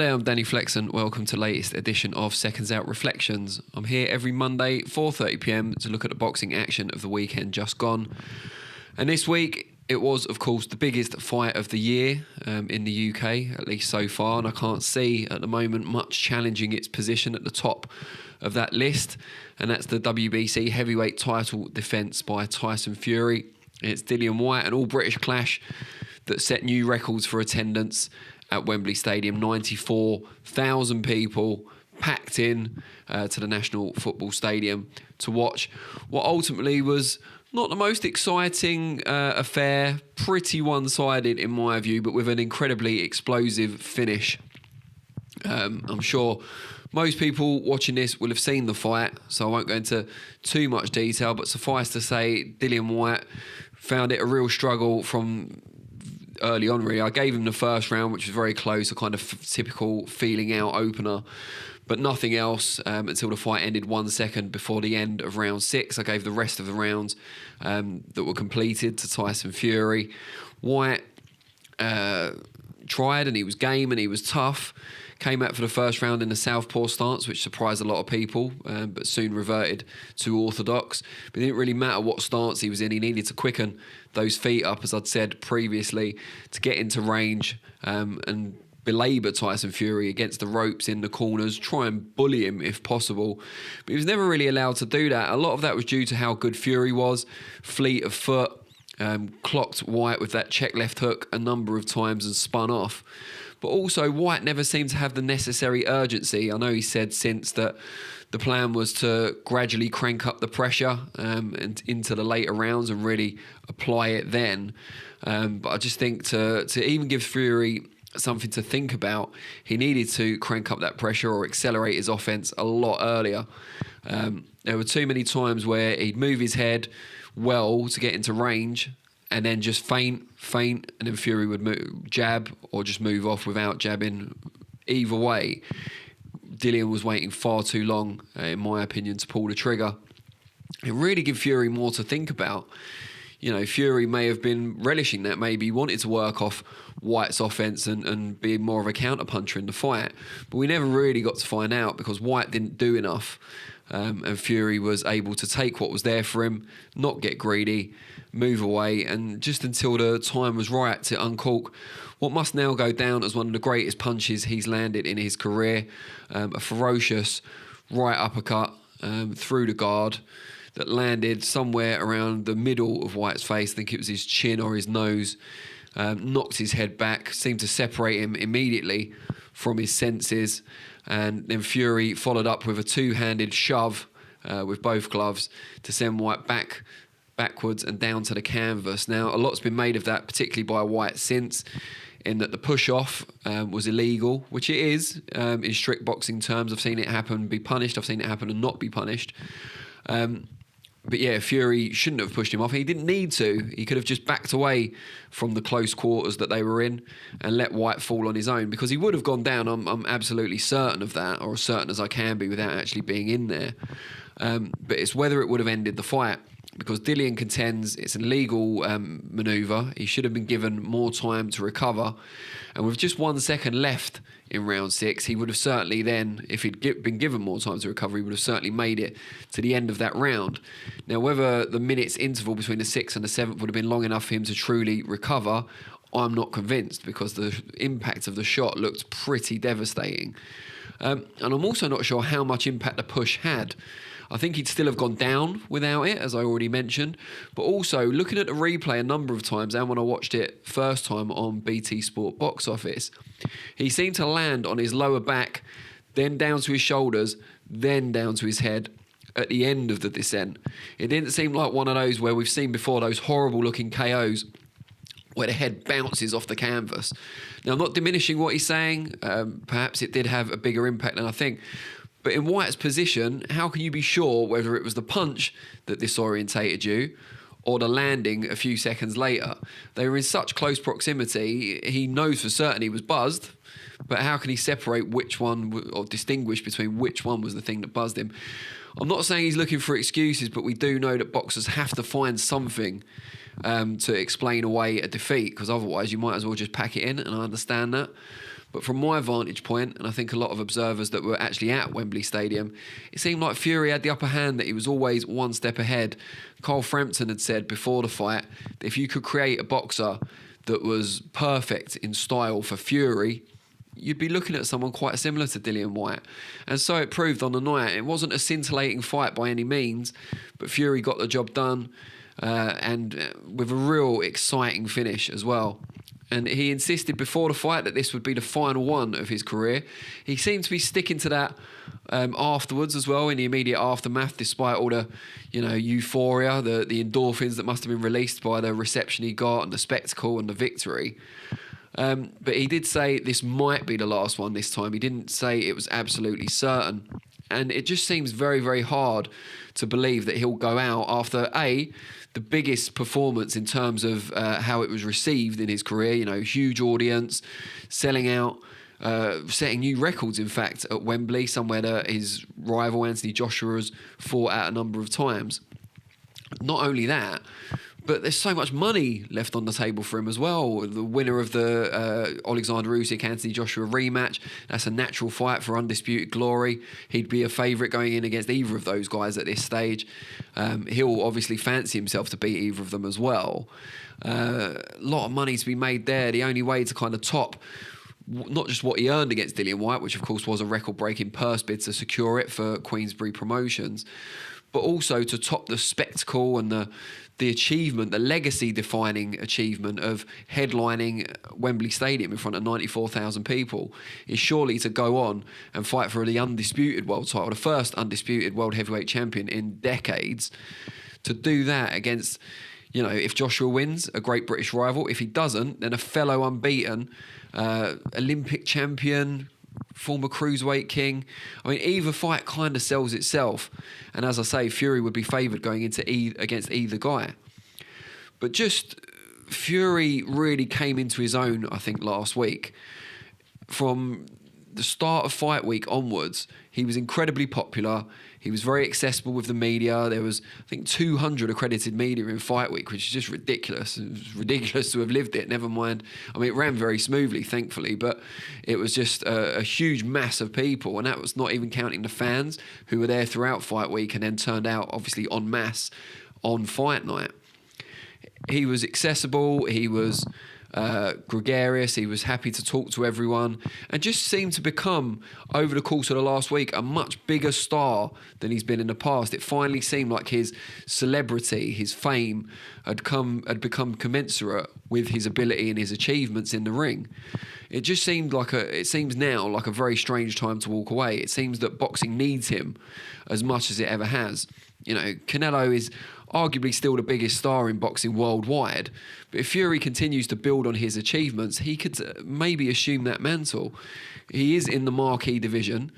there, I'm Danny Flexen. Welcome to the latest edition of SecondsOut ReFLEXions. I'm here every Monday, 4:30 p.m. to look at the boxing action of the weekend just gone. And this week, it was, of course, the biggest fight of the year in the UK, at least so far. And I can't see at the moment much challenging its position at the top of that list. And that's the WBC heavyweight title defence by Tyson Fury. It's Dillian Whyte, an all-British clash that set new records for attendance at Wembley Stadium. 94,000 people packed in to the National Football Stadium to watch what ultimately was not the most exciting affair, pretty one-sided in my view, but with an incredibly explosive finish. I'm sure most people watching this will have seen the fight, so I won't go into too much detail, but suffice to say, Dillian Whyte found it a real struggle from early on, really. I gave him the first round, which was very close, a kind of typical feeling out opener, but nothing else until the fight ended 1 second before the end of round 6. I gave the rest of the rounds that were completed to Tyson Fury. Whyte tried, and he was game, and he was tough. Came out for the first round in the southpaw stance, which surprised a lot of people, but soon reverted to orthodox. But it didn't really matter what stance he was in. He needed to quicken those feet up, as I'd said previously, to get into range and belabour Tyson Fury against the ropes in the corners, try and bully him if possible. But he was never really allowed to do that. A lot of that was due to how good Fury was, fleet of foot, clocked Whyte with that check left hook a number of times and spun off. But also, Whyte never seemed to have the necessary urgency. I know he said since that the plan was to gradually crank up the pressure and into the later rounds and really apply it then. But I just think to even give Fury something to think about, he needed to crank up that pressure or accelerate his offense a lot earlier. There were too many times where he'd move his head well to get into range, and then just feint, and then Fury would jab or just move off without jabbing. Either way, Dillian was waiting far too long, in my opinion, to pull the trigger. It really gave Fury more to think about. You know, Fury may have been relishing that, maybe he wanted to work off Whyte's offense and be more of a counterpuncher in the fight. But we never really got to find out because Whyte didn't do enough. And Fury was able to take what was there for him, not get greedy, move away, and just until the time was right to uncork what must now go down as one of the greatest punches he's landed in his career. A ferocious right uppercut through the guard that landed somewhere around the middle of Whyte's face. I think it was his chin or his nose. Knocked his head back, seemed to separate him immediately from his senses. And then Fury followed up with a two-handed shove with both gloves to send Whyte backwards and down to the canvas. Now, a lot's been made of that, particularly by Whyte since, in that the push-off was illegal, which it is in strict boxing terms. I've seen it happen, be punished. I've seen it happen and not be punished. But yeah, Fury shouldn't have pushed him off. He didn't need to. He could have just backed away from the close quarters that they were in and let Whyte fall on his own, because he would have gone down. I'm absolutely certain of that, or as certain as I can be without actually being in there. But it's whether it would have ended the fight, because Dillian contends it's an illegal manoeuvre. He should have been given more time to recover. And with just 1 second left in round 6, he would have certainly then, if he'd been given more time to recover, he would have certainly made it to the end of that round. Now, whether the minutes interval between the 6th and the 7th would have been long enough for him to truly recover, I'm not convinced, because the impact of the shot looked pretty devastating. And I'm also not sure how much impact the push had. I think he'd still have gone down without it, as I already mentioned. But also, looking at the replay a number of times, and when I watched it first time on BT Sport Box Office, he seemed to land on his lower back, then down to his shoulders, then down to his head at the end of the descent. It didn't seem like one of those where we've seen before, those horrible-looking KOs where the head bounces off the canvas. Now, I'm not diminishing what he's saying. Perhaps it did have a bigger impact than I think. But in Whyte's position, how can you be sure whether it was the punch that disorientated you or the landing a few seconds later? They were in such close proximity, he knows for certain he was buzzed, but how can he separate which one or distinguish between which one was the thing that buzzed him? I'm not saying he's looking for excuses, but we do know that boxers have to find something to explain away a defeat, because otherwise you might as well just pack it in, and I understand that. But from my vantage point, and I think a lot of observers that were actually at Wembley Stadium, it seemed like Fury had the upper hand, that he was always one step ahead. Carl Frampton had said before the fight that if you could create a boxer that was perfect in style for Fury, you'd be looking at someone quite similar to Dillian Whyte. And so it proved on the night. It wasn't a scintillating fight by any means, but Fury got the job done, and with a real exciting finish as well. And he insisted before the fight that this would be the final one of his career. He seemed to be sticking to that afterwards as well, in the immediate aftermath, despite all the, euphoria, the endorphins that must have been released by the reception he got and the spectacle and the victory. But he did say this might be the last one this time. He didn't say it was absolutely certain. And it just seems very, very hard to believe that he'll go out after, the biggest performance in terms of how it was received in his career, huge audience, selling out, setting new records, in fact, at Wembley, somewhere that his rival Anthony Joshua has fought at a number of times. Not only that, but there's so much money left on the table for him as well. The winner of the Alexander Usyk-Anthony Joshua rematch, that's a natural fight for undisputed glory. He'd be a favourite going in against either of those guys at this stage. He'll obviously fancy himself to beat either of them as well. A lot of money to be made there. The only way to kind of top not just what he earned against Dillian Whyte, which of course was a record-breaking purse bid to secure it for Queensberry Promotions, but also to top the spectacle and the achievement, the legacy-defining achievement of headlining Wembley Stadium in front of 94,000 people, is surely to go on and fight for the undisputed world title, the first undisputed world heavyweight champion in decades. To do that against, if Joshua wins, a great British rival. If he doesn't, then a fellow unbeaten Olympic champion, former cruiserweight king. I mean, either fight kind of sells itself. And as I say, Fury would be favoured going into against either guy. But just Fury really came into his own, I think, last week. From the start of fight week onwards, he was incredibly popular. He was very accessible with the media. There was, I think, 200 accredited media in fight week, which is just ridiculous. It was ridiculous to have lived it, never mind. I mean, it ran very smoothly, thankfully, but it was just a huge mass of people, and that was not even counting the fans who were there throughout fight week and then turned out, obviously, en masse on fight night. He was accessible. He was gregarious. He was happy to talk to everyone, and just seemed to become, over the course of the last week, a much bigger star than he's been in the past. It finally seemed like his celebrity, his fame, had become commensurate with his ability and his achievements in the ring. It just seemed it seems now like a very strange time to walk away. It seems that boxing needs him as much as it ever has. Canelo is arguably still the biggest star in boxing worldwide, but if Fury continues to build on his achievements, he could maybe assume that mantle. He is in the marquee division.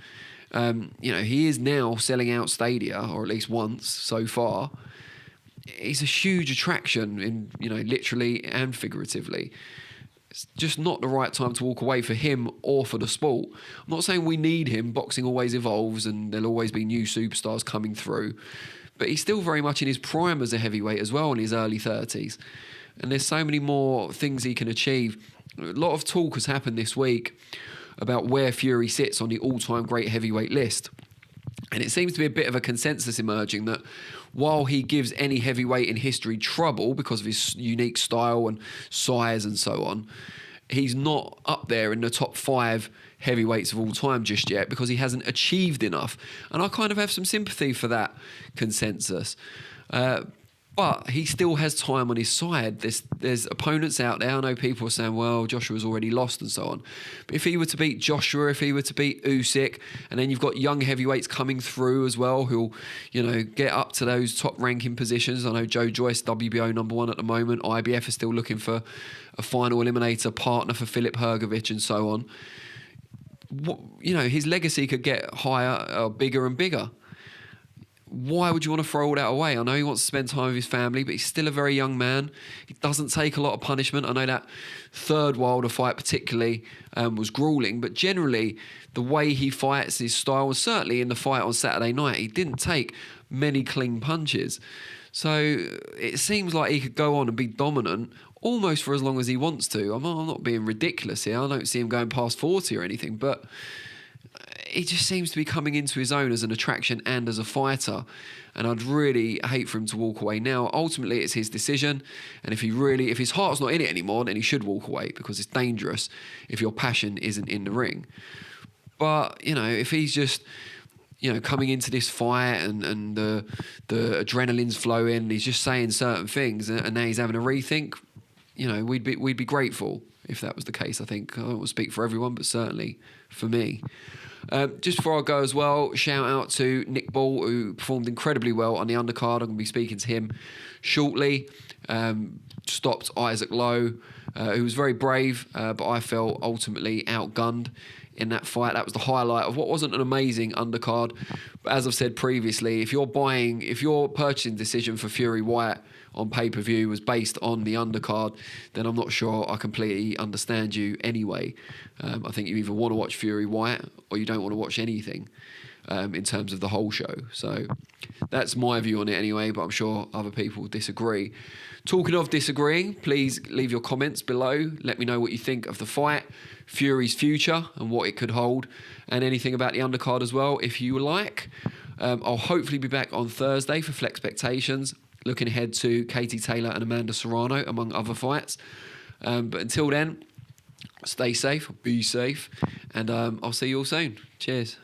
He is now selling out stadia, or at least once so far. He's a huge attraction in, literally and figuratively. It's just not the right time to walk away for him or for the sport. I'm not saying we need him. Boxing always evolves and there'll always be new superstars coming through. But he's still very much in his prime as a heavyweight as well, in his early 30s. And there's so many more things he can achieve. A lot of talk has happened this week about where Fury sits on the all-time great heavyweight list. And it seems to be a bit of a consensus emerging that while he gives any heavyweight in history trouble because of his unique style and size and so on, he's not up there in the top 5 heavyweights of all time just yet because he hasn't achieved enough. And I kind of have some sympathy for that consensus. But he still has time on his side. There's opponents out there. I know people are saying, well, Joshua's already lost and so on. But if he were to beat Joshua, if he were to beat Usyk, and then you've got young heavyweights coming through as well who'll, get up to those top ranking positions. I know Joe Joyce, WBO #1 at the moment. IBF is still looking for a final eliminator partner for Filip Hrgovic and so on. His legacy could get higher, bigger and bigger. why would you want to throw all that away? I know he wants to spend time with his family, but he's still a very young man. He doesn't take a lot of punishment. I know that third Wilder fight particularly was grueling, but generally the way he fights, his style, was certainly in the fight on Saturday night, he didn't take many clean punches. So it seems like he could go on and be dominant almost for as long as he wants to. I'm not being ridiculous here. I don't see him going past 40 or anything, but he just seems to be coming into his own as an attraction and as a fighter. And I'd really hate for him to walk away now. Ultimately, it's his decision. And if his heart's not in it anymore, then he should walk away, because it's dangerous if your passion isn't in the ring. But, you know, if he's just, you know, coming into this fight and the adrenaline's flowing, he's just saying certain things, and now he's having a rethink, you know, we'd be grateful if that was the case. I think I don't want to speak for everyone, but certainly for me. Just before I go as well, shout out to Nick Ball, who performed incredibly well on the undercard. I'm going to be speaking to him shortly. Stopped Isaac Lowe, who was very brave, but I felt ultimately outgunned in that fight. That was the highlight of what wasn't an amazing undercard. But as I've said previously, if your purchasing decision for Fury Whyte on pay-per-view was based on the undercard, then I'm not sure I completely understand you anyway. I think you either want to watch Fury Whyte or you don't want to watch anything in terms of the whole show. So that's my view on it anyway, but I'm sure other people disagree. Talking of disagreeing, please leave your comments below. Let me know what you think of the fight, Fury's future and what it could hold, and anything about the undercard as well, if you like. I'll hopefully be back on Thursday for ReFLEXions, looking ahead to Katie Taylor and Amanda Serrano, among other fights. But until then, stay safe, be safe, and I'll see you all soon. Cheers.